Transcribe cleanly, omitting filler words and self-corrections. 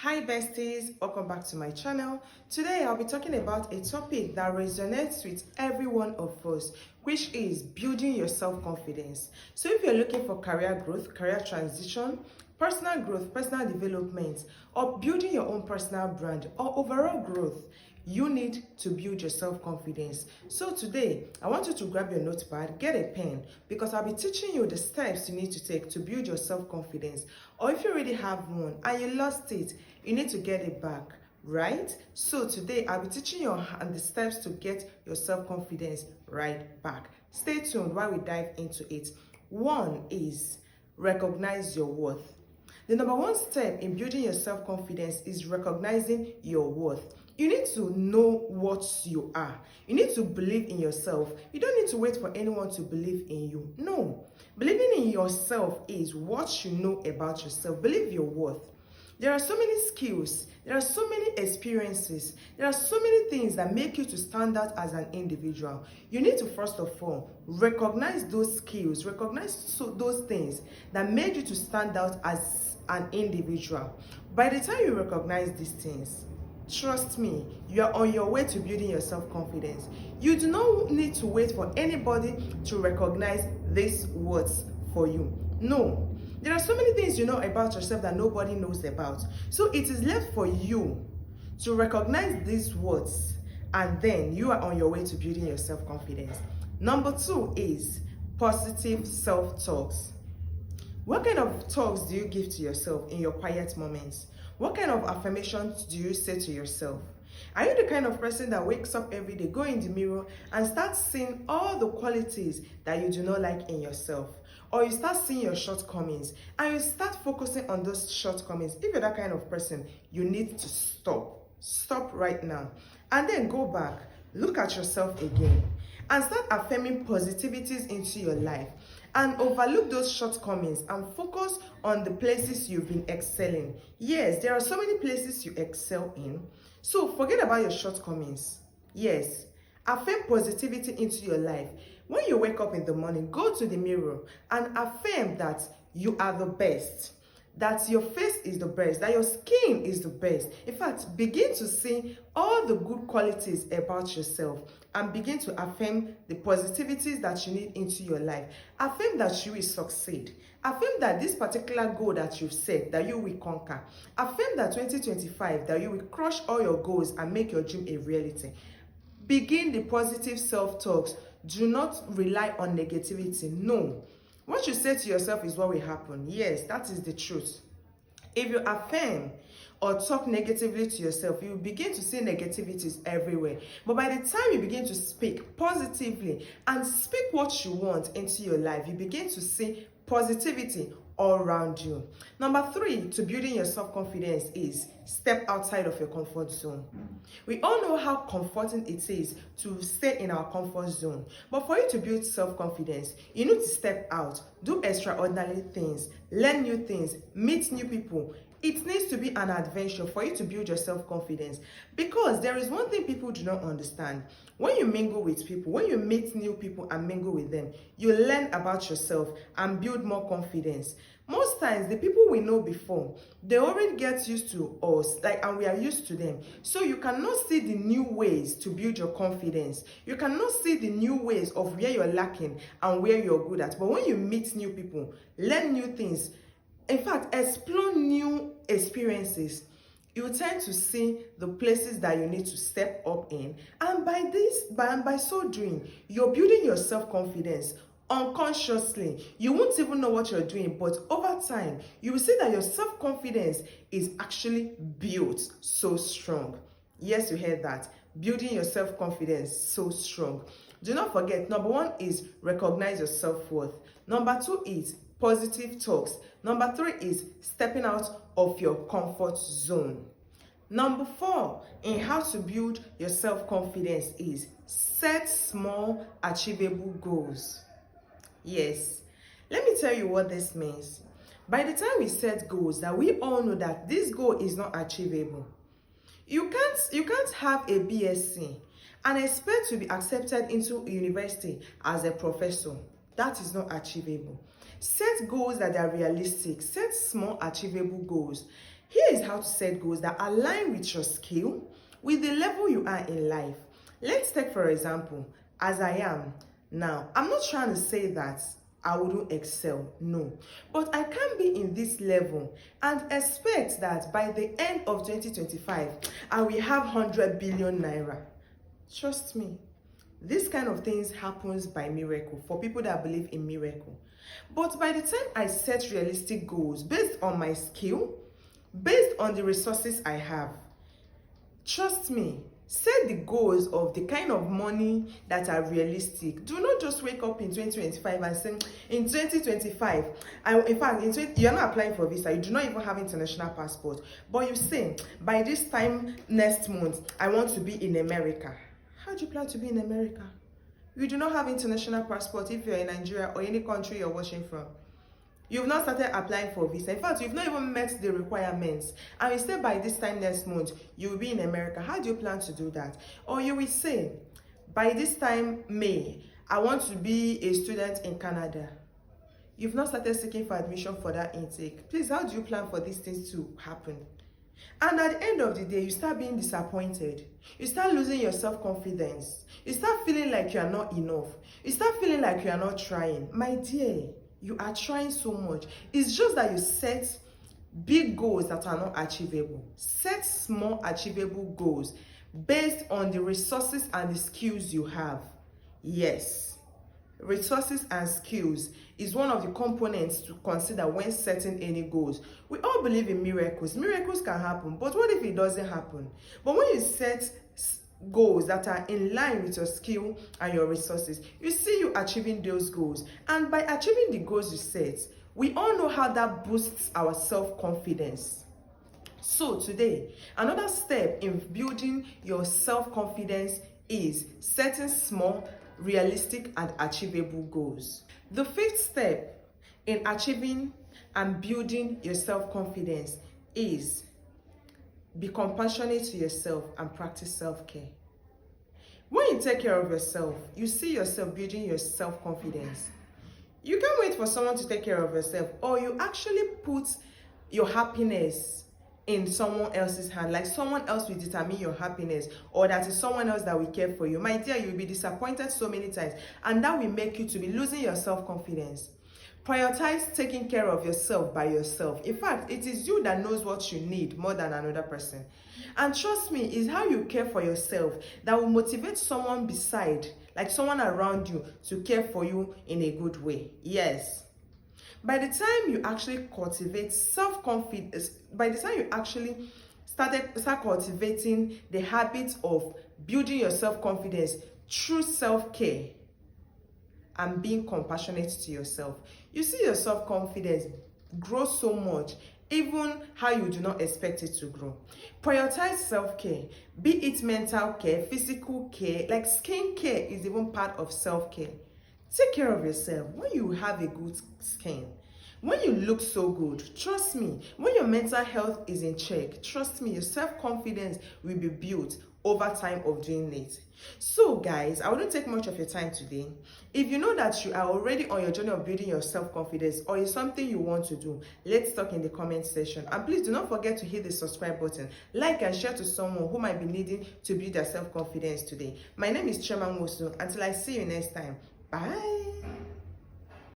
Hi besties, welcome back to my channel. Today I'll be talking about a topic that resonates with every one of us, which is building your self-confidence. So if you're looking for career growth, career transition, personal growth, personal development, or building your own personal brand or overall growth, you need to build your self-confidence. So today, I want you to grab your notepad, get a pen, because I'll be teaching you the steps you need to take to build your self-confidence. Or if you already have one and you lost it, you need to get it back, right? So today, I'll be teaching you the steps to get your self-confidence right back. Stay tuned while we dive into it. One is recognize your worth. The number one step in building your self-confidence is recognizing your worth. You need to know what you are. You need to believe in yourself. You don't need to wait for anyone to believe in you. No. Believing in yourself is what you know about yourself. Believe your worth. There are so many skills. There are so many experiences. There are so many things that make you to stand out as an individual. You need to first of all recognize those skills. Recognize those things that made you to stand out as an individual. By the time you recognize these things, trust me, you are on your way to building your self-confidence. You do not need to wait for anybody to recognize these words for you. No. There are so many things you know about yourself that nobody knows about. So it is left for you to recognize these words, and then you are on your way to building your self-confidence. Number two is positive self-talks. What kind of talks do you give to yourself in your quiet moments? What kind of affirmations do you say to yourself? Are you the kind of person that wakes up every day, go in the mirror and start seeing all the qualities that you do not like in yourself? Or you start seeing your shortcomings and you start focusing on those shortcomings? If you're that kind of person, you need to stop. Stop right now. And then go back, look at yourself again, and start affirming positivities into your life. And overlook those shortcomings and focus on the places you've been excelling. Yes, there are so many places you excel in. So forget about your shortcomings. Yes, affirm positivity into your life. When you wake up in the morning, go to the mirror and affirm that you are the best, that your face is the best, that your skin is the best. In fact, begin to see all the good qualities about yourself and begin to affirm the positivities that you need into your life. Affirm that you will succeed. Affirm that this particular goal that you've set, that you will conquer. Affirm that 2025, that you will crush all your goals and make your dream a reality. Begin the positive self-talks. Do not rely on negativity. No. What you say to yourself is what will happen. Yes, that is the truth. If you affirm or talk negatively to yourself, you will begin to see negativities everywhere. But by the time you begin to speak positively and speak what you want into your life, you begin to see positivity all around you. Number three, to building your self-confidence is step outside of your comfort zone. We all know how comforting it is to stay in our comfort zone. But for you to build self-confidence, you need to step out, do extraordinary things, learn new things, meet new people. It needs to be an adventure for you to build your self-confidence, because there is one thing people do not understand. When you mingle with people, when you meet new people and mingle with them, you learn about yourself and build more confidence. Most times, the people we know before, they already get used to us, and we are used to them. So you cannot see the new ways to build your confidence. You cannot see the new ways of where you're lacking and where you're good at. But when you meet new people, learn new things, in fact, explore new experiences, you tend to see the places that you need to step up in. And by so doing, you're building your self-confidence unconsciously. You won't even know what you're doing, but over time, you will see that your self-confidence is actually built so strong. Yes, you heard that. Building your self-confidence so strong. Do not forget, number one is recognize your self-worth. Number two is positive talks. Number three is stepping out of your comfort zone. Number four in how to build your self-confidence is set small, achievable goals. Yes, let me tell you what this means. By the time we set goals, that we all know that this goal is not achievable. You can't have a BSc and expect to be accepted into a university as a professor. That is not achievable. Set goals that are realistic. Set small achievable goals. Here is how to set goals that align with your skill, with the level you are in life. Let's take, for example, as I am now. I'm not trying to say that I wouldn't excel, no. But I can be in this level and expect that by the end of 2025, I will have 100 billion naira. Trust me, this kind of things happens by miracle for people that believe in miracle. But by the time I set realistic goals based on my skill, based on the resources I have, trust me, set the goals of the kind of money that are realistic. Do not just wake up in 2025 and say, in 2025, you're not applying for visa, you do not even have international passport, but you say, by this time next month, I want to be in America. How do you plan to be in America? You do not have international passport if you're in Nigeria or any country you're watching from. You've not started applying for visa. In fact, you've not even met the requirements. And you say by this time next month, you will be in America. How do you plan to do that? Or you will say, by this time May, I want to be a student in Canada. You've not started seeking for admission for that intake. Please, how do you plan for these things to happen? And at the end of the day, you start being disappointed. You start losing your self-confidence. You start feeling like you are not enough. You start feeling like you are not trying. My dear, you are trying so much. It's just that you set big goals that are not achievable. Set small achievable goals based on the resources and the skills you have. Yes, resources and skills is one of the components to consider when setting any goals. We all believe in miracles. Miracles can happen, but what if it doesn't happen? But when you set goals that are in line with your skill and your resources, you see you achieving those goals. And by achieving the goals you set, we all know how that boosts our self-confidence. So today, another step in building your self-confidence is setting small, realistic, and achievable goals. The fifth step in achieving and building your self-confidence is be compassionate to yourself and practice self-care. When you take care of yourself, you see yourself building your self-confidence. You can't wait for someone to take care of yourself, or you actually put your happiness in someone else's hand, like someone else will determine your happiness, or that is someone else that will care for you. My dear, you will be disappointed so many times, and that will make you to be losing your self-confidence. Prioritize taking care of yourself by yourself. In fact, it is you that knows what you need more than another person. And trust me, it's how you care for yourself that will motivate someone beside, like someone around you, to care for you in a good way. Yes. By the time you actually cultivate self-confidence, by the time you actually start cultivating the habit of building your self-confidence through self-care and being compassionate to yourself, you see your self-confidence grow so much, even how you do not expect it to grow. Prioritize self-care, be it mental care, physical care, like skin care is even part of self-care. Take care of yourself. When you have a good skin, when you look so good, trust me, when your mental health is in check, trust me, your self-confidence will be built over time of doing it. So guys, I wouldn't take much of your time today. If you know that you are already on your journey of building your self-confidence, or it's something you want to do, let's talk in the comment section. And please do not forget to hit the subscribe button, like and share to someone who might be needing to build their self-confidence today. My name is Chema Mosu. Until I see you next time, bye.